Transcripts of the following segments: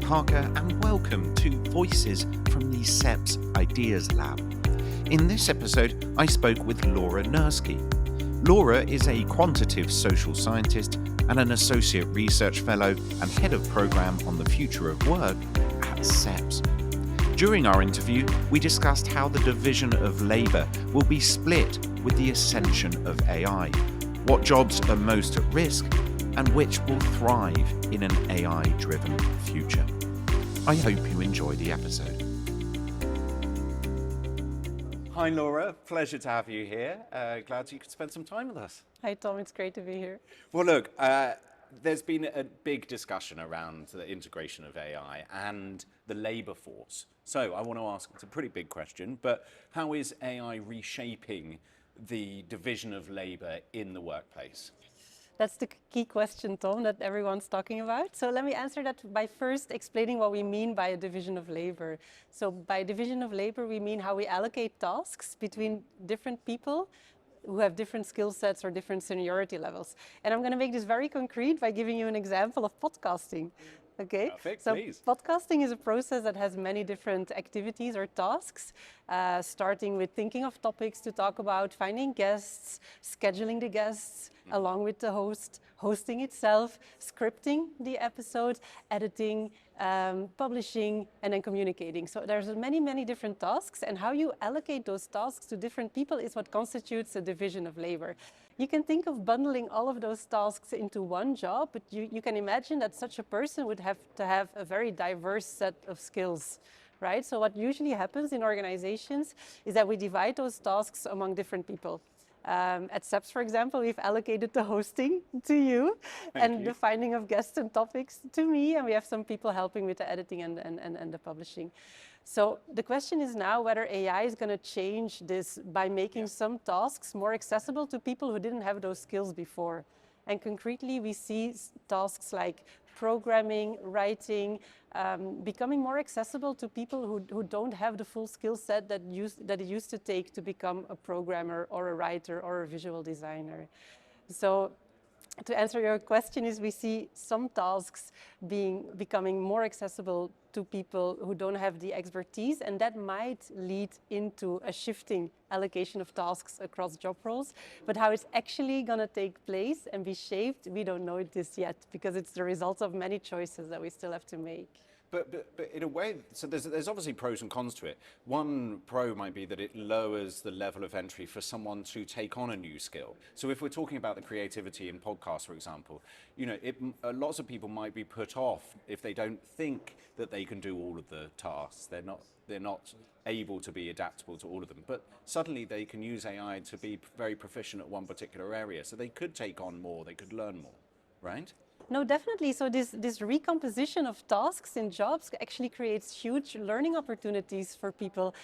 Parker and welcome to Voices from the CEPS Ideas Lab. In this episode, I spoke with Laura Nurski. Laura is a quantitative social scientist and an associate research fellow and head of program on the future of work at CEPS. During our interview, we discussed how the division of labour will be split with the ascension of AI, what jobs are most at risk, and which will thrive in an AI-driven future. I hope you enjoy the episode. Hi Laura, pleasure to have you here. Glad you could spend some time with us. Hi Tom, it's great to be here. Well look, there's been a big discussion around the integration of AI and the labour force. So I want to ask, it's a pretty big question, but how is AI reshaping the division of labour in the workplace? That's the key question, Tom, that everyone's talking about. So let me answer that by first explaining what we mean by a division of labor. So by division of labor, we mean how we allocate tasks between different people who have different skill sets or different seniority levels. And I'm going to make this very concrete by giving you an example of podcasting. Okay, perfect, so please. Podcasting is a process that has many different activities or tasks, starting with thinking of topics to talk about, finding guests, scheduling the guests along with the host, hosting itself, scripting the episode, editing, publishing, and then communicating. So there's many different tasks, and how you allocate those tasks to different people is what constitutes a division of labor. You can think of bundling all of those tasks into one job, but you can imagine that such a person would have to have a very diverse set of skills, right? So what usually happens in organizations is that we divide those tasks among different people. At CEPS, for example, we've allocated the hosting to you and the finding of guests and topics to me, and we have some people helping with the editing and the publishing. So the question is now whether AI is going to change this by making some tasks more accessible to people who didn't have those skills before. And concretely, we see tasks like programming, writing, becoming more accessible to people who don't have the full skill set that it used to take to become a programmer or a writer or a visual designer. So to answer your question is we see some tasks becoming more accessible to people who don't have the expertise, and that might lead into a shifting allocation of tasks across job roles. But how it's actually going to take place and be shaped, we don't know this yet, because it's the result of many choices that we still have to make. But in a way, so there's obviously pros and cons to it. One pro might be that it lowers the level of entry for someone to take on a new skill. So if we're talking about the creativity in podcasts, for example, you know, lots of people might be put off if they don't think that they can do all of the tasks. They're not able to be adaptable to all of them. But suddenly they can use AI to be very proficient at one particular area. So they could take on more, they could learn more, right? No, definitely. So this recomposition of tasks in jobs actually creates huge learning opportunities for people,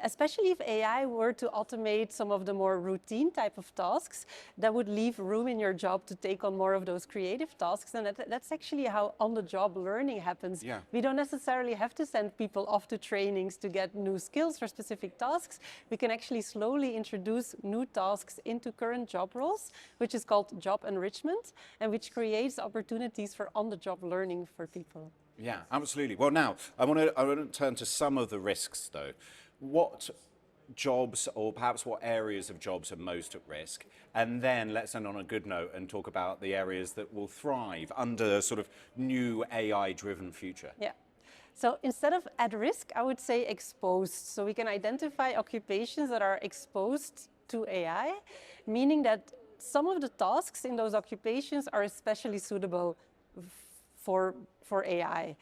especially if AI were to automate some of the more routine type of tasks that would leave room in your job to take on more of those creative tasks. And that's actually how on-the-job learning happens. Yeah. We don't necessarily have to send people off to trainings to get new skills for specific tasks. We can actually slowly introduce new tasks into current job roles, which is called job enrichment, and which creates opportunities for on-the-job learning for people. Yeah, absolutely. Well, now I want to turn to some of the risks, though. What jobs, or perhaps what areas of jobs, are most at risk? And then let's end on a good note and talk about the areas that will thrive under a sort of new AI-driven future. Yeah. So instead of at risk, I would say exposed. So we can identify occupations that are exposed to AI, meaning that some of the tasks in those occupations are especially suitable for AI.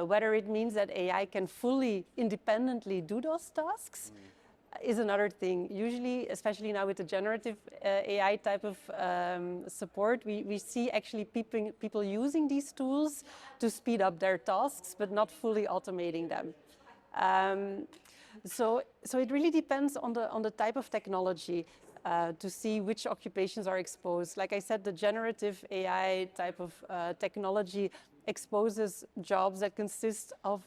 Whether it means that AI can fully independently do those tasks is another thing. Usually, especially now with the generative AI type of support, we see actually people using these tools to speed up their tasks, but not fully automating them. So it really depends on the type of technology. To see which occupations are exposed. Like I said, the generative AI type of technology exposes jobs that consist of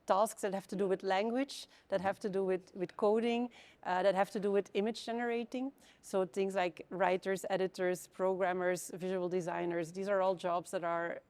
tasks that have to do with language, that have to do with coding, that have to do with image generating. So things like writers, editors, programmers, visual designers, these are all jobs that are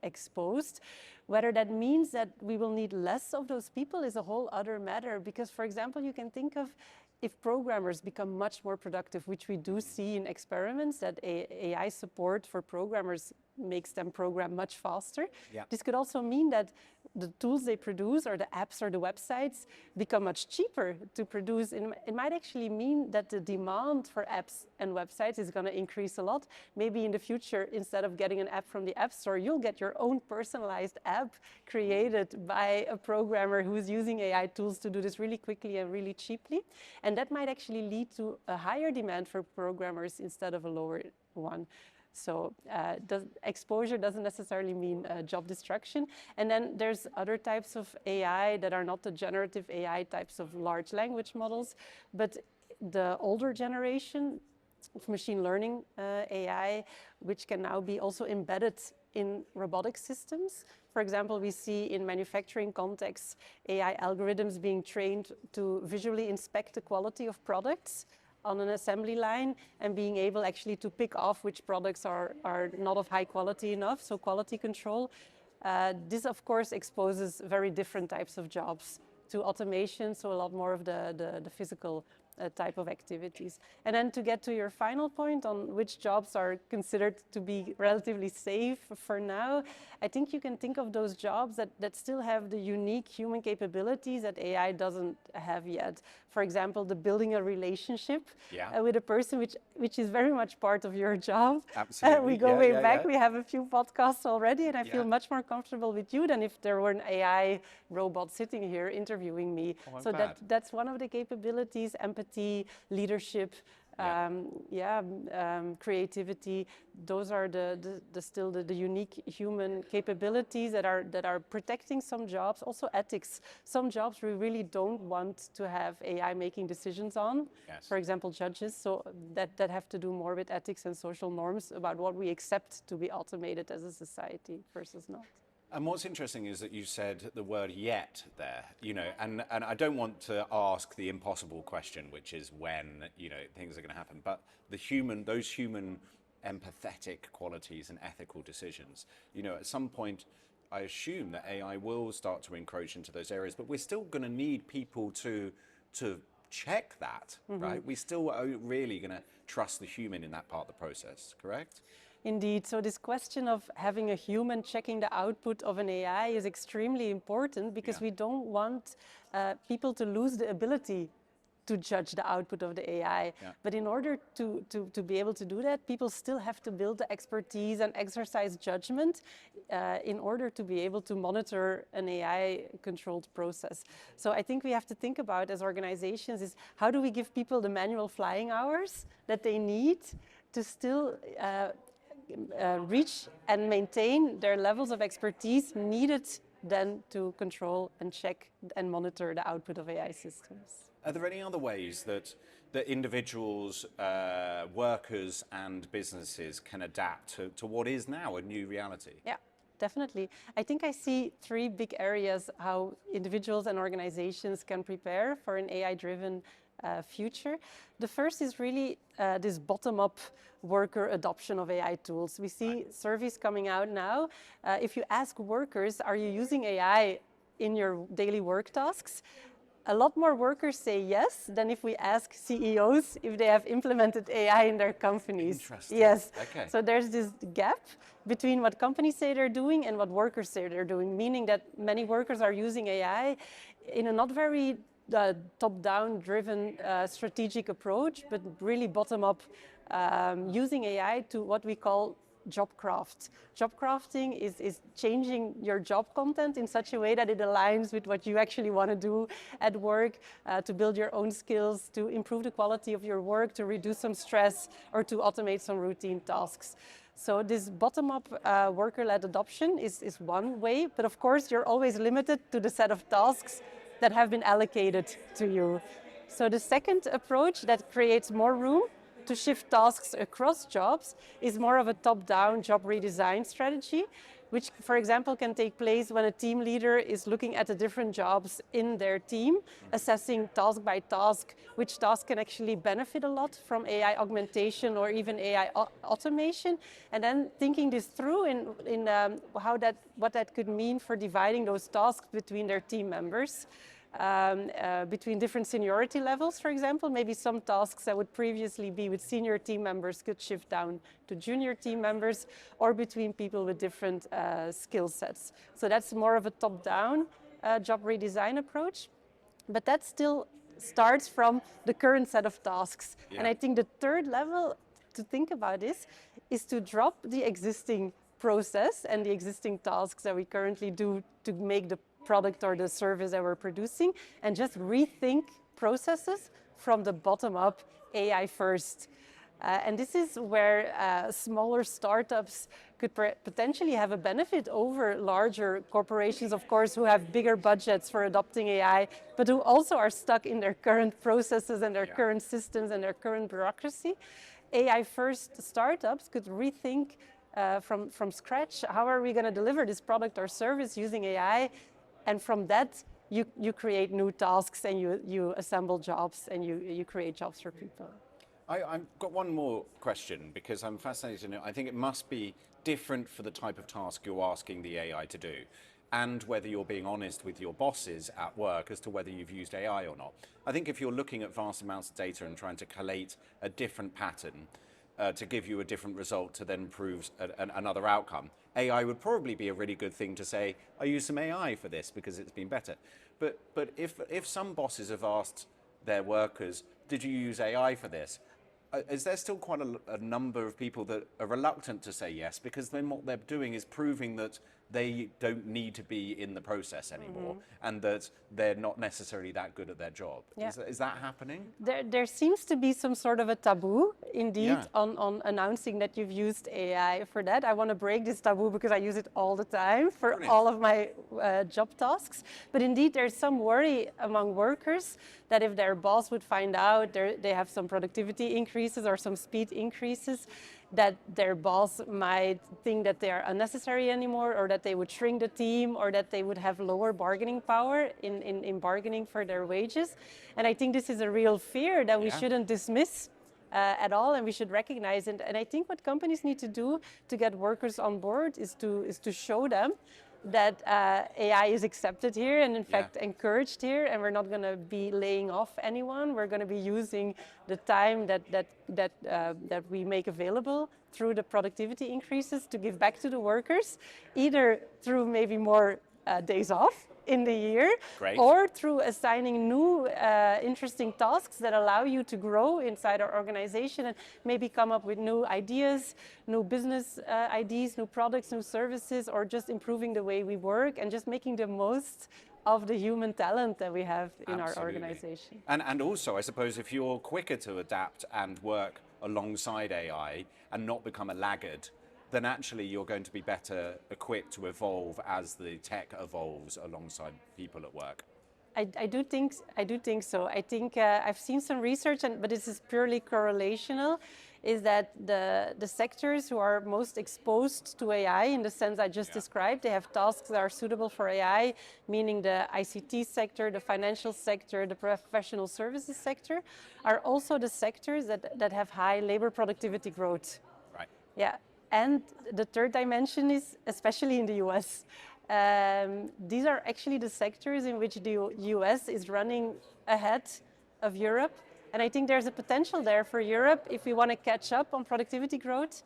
exposed. Whether that means that we will need less of those people is a whole other matter, because, for example, you can think of if programmers become much more productive, which we do see in experiments, that AI support for programmers makes them program much faster. Yeah. This could also mean that the tools they produce, or the apps or the websites, become much cheaper to produce. And it might actually mean that the demand for apps and websites is going to increase a lot. Maybe in the future, instead of getting an app from the App Store, you'll get your own personalized app created by a programmer who's using AI tools to do this really quickly and really cheaply. And that might actually lead to a higher demand for programmers instead of a lower one. So exposure doesn't necessarily mean job destruction. And then there's other types of AI that are not the generative AI types of large language models, but the older generation of machine learning AI, which can now be also embedded in robotic systems. For example, we see in manufacturing contexts AI algorithms being trained to visually inspect the quality of products on an assembly line and being able actually to pick off which products are not of high quality enough, so quality control. This, of course, exposes very different types of jobs to automation, so a lot more of the physical type of activities. And then to get to your final point on which jobs are considered to be relatively safe for now, I think you can think of those jobs that still have the unique human capabilities that AI doesn't have yet. For example, the building a relationship with a person, which is very much part of your job. Absolutely. We go way back. We have a few podcasts already, and I feel much more comfortable with you than if there were an AI robot sitting here interviewing me. So that's one of the capabilities: empathy, leadership, creativity. Those are still the unique human capabilities that are protecting some jobs. Also ethics. Some jobs we really don't want to have AI making decisions on. Yes. For example, judges. So that have to do more with ethics and social norms about what we accept to be automated as a society versus not. And what's interesting is that you said the word "yet" there, and I don't want to ask the impossible question, which is when, things are going to happen. But those human empathetic qualities and ethical decisions, at some point, I assume that AI will start to encroach into those areas, but we're still going to need people to check that, right? We still are really going to trust the human in that part of the process, correct? Indeed. So this question of having a human checking the output of an AI is extremely important, because we don't want people to lose the ability to judge the output of the AI. But in order to be able to do that, people still have to build the expertise and exercise judgment in order to be able to monitor an AI-controlled process. So I think we have to think about, as organizations, is how do we give people the manual flying hours that they need to still reach and maintain their levels of expertise needed then to control and check and monitor the output of AI systems. Are there any other ways that individuals, workers and businesses can adapt to what is now a new reality? Yeah, definitely. I think I see three big areas how individuals and organizations can prepare for an AI-driven future. The first is really this bottom-up worker adoption of AI tools. We see surveys coming out now. If you ask workers, are you using AI in your daily work tasks? A lot more workers say yes than if we ask CEOs if they have implemented AI in their companies. Interesting. Yes. Okay. So there's this gap between what companies say they're doing and what workers say they're doing, meaning that many workers are using AI in a not very top-down driven strategic approach, but really bottom-up, using AI to what we call job craft. Job crafting is changing your job content in such a way that it aligns with what you actually want to do at work, to build your own skills, to improve the quality of your work, to reduce some stress, or to automate some routine tasks. So this bottom-up worker-led adoption is one way, but of course you're always limited to the set of tasks that have been allocated to you. So the second approach that creates more room to shift tasks across jobs is more of a top-down job redesign strategy, which, for example, can take place when a team leader is looking at the different jobs in their team, assessing task by task, which task can actually benefit a lot from AI augmentation or even AI automation, and then thinking this through in what that could mean for dividing those tasks between their team members. Between different seniority levels, for example, maybe some tasks that would previously be with senior team members could shift down to junior team members, or between people with different skill sets. So that's more of a top-down job redesign approach, but that still starts from the current set of tasks. Yeah. And I think the third level to think about this is to drop the existing process and the existing tasks that we currently do to make the product or the service that we're producing, and just rethink processes from the bottom up, AI first. And this is where smaller startups could potentially have a benefit over larger corporations, of course, who have bigger budgets for adopting AI, but who also are stuck in their current processes and their current systems and their current bureaucracy. AI first startups could rethink from scratch, how are we going to deliver this product or service using AI? And from that, you create new tasks, and you assemble jobs, and you create jobs for people. I've got one more question, because I'm fascinated to know. I think it must be different for the type of task you're asking the AI to do, and whether you're being honest with your bosses at work as to whether you've used AI or not. I think if you're looking at vast amounts of data and trying to collate a different pattern to give you a different result to then prove another outcome, AI would probably be a really good thing to say, I use some AI for this because it's been better. But if some bosses have asked their workers, did you use AI for this? Is there still quite a number of people that are reluctant to say yes, because then what they're doing is proving that they don't need to be in the process anymore, and that they're not necessarily that good at their job. Yeah. Is that happening? There seems to be some sort of a taboo, indeed, on announcing that you've used AI for that. I want to break this taboo because I use it all the time for all of my job tasks. But indeed, there's some worry among workers that if their boss would find out they have some productivity increases or some speed increases, that their boss might think that they are unnecessary anymore, or that they would shrink the team, or that they would have lower bargaining power in bargaining for their wages. And I think this is a real fear that we shouldn't dismiss at all, and we should recognize it. And I think what companies need to do to get workers on board is to show them that AI is accepted here and in fact encouraged here, and we're not going to be laying off anyone. We're going to be using the time that we make available through the productivity increases to give back to the workers, either through maybe more days off in the year, or through assigning new interesting tasks that allow you to grow inside our organization and maybe come up with new ideas, new business ideas, new products, new services, or just improving the way we work and just making the most of the human talent that we have in our organization. And also, I suppose, if you're quicker to adapt and work alongside AI and not become a laggard, then actually you're going to be better equipped to evolve as the tech evolves alongside people at work. I do think so. I think I've seen some research, but this is purely correlational, is that the sectors who are most exposed to AI in the sense I just described, they have tasks that are suitable for AI, meaning the ICT sector, the financial sector, the professional services sector, are also the sectors that have high labor productivity growth. Right. Yeah. And the third dimension is, especially in the US, these are actually the sectors in which the US is running ahead of Europe. And I think there's a potential there for Europe if we want to catch up on productivity growth.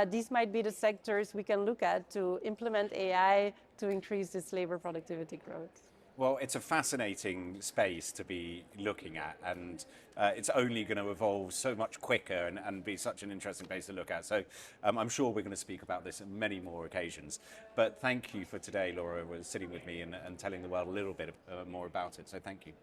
These might be the sectors we can look at to implement AI to increase this labor productivity growth. Well, it's a fascinating space to be looking at, and it's only going to evolve so much quicker and be such an interesting place to look at. So I'm sure we're going to speak about this on many more occasions. But thank you for today, Laura, for sitting with me and telling the world a little bit more about it. So thank you.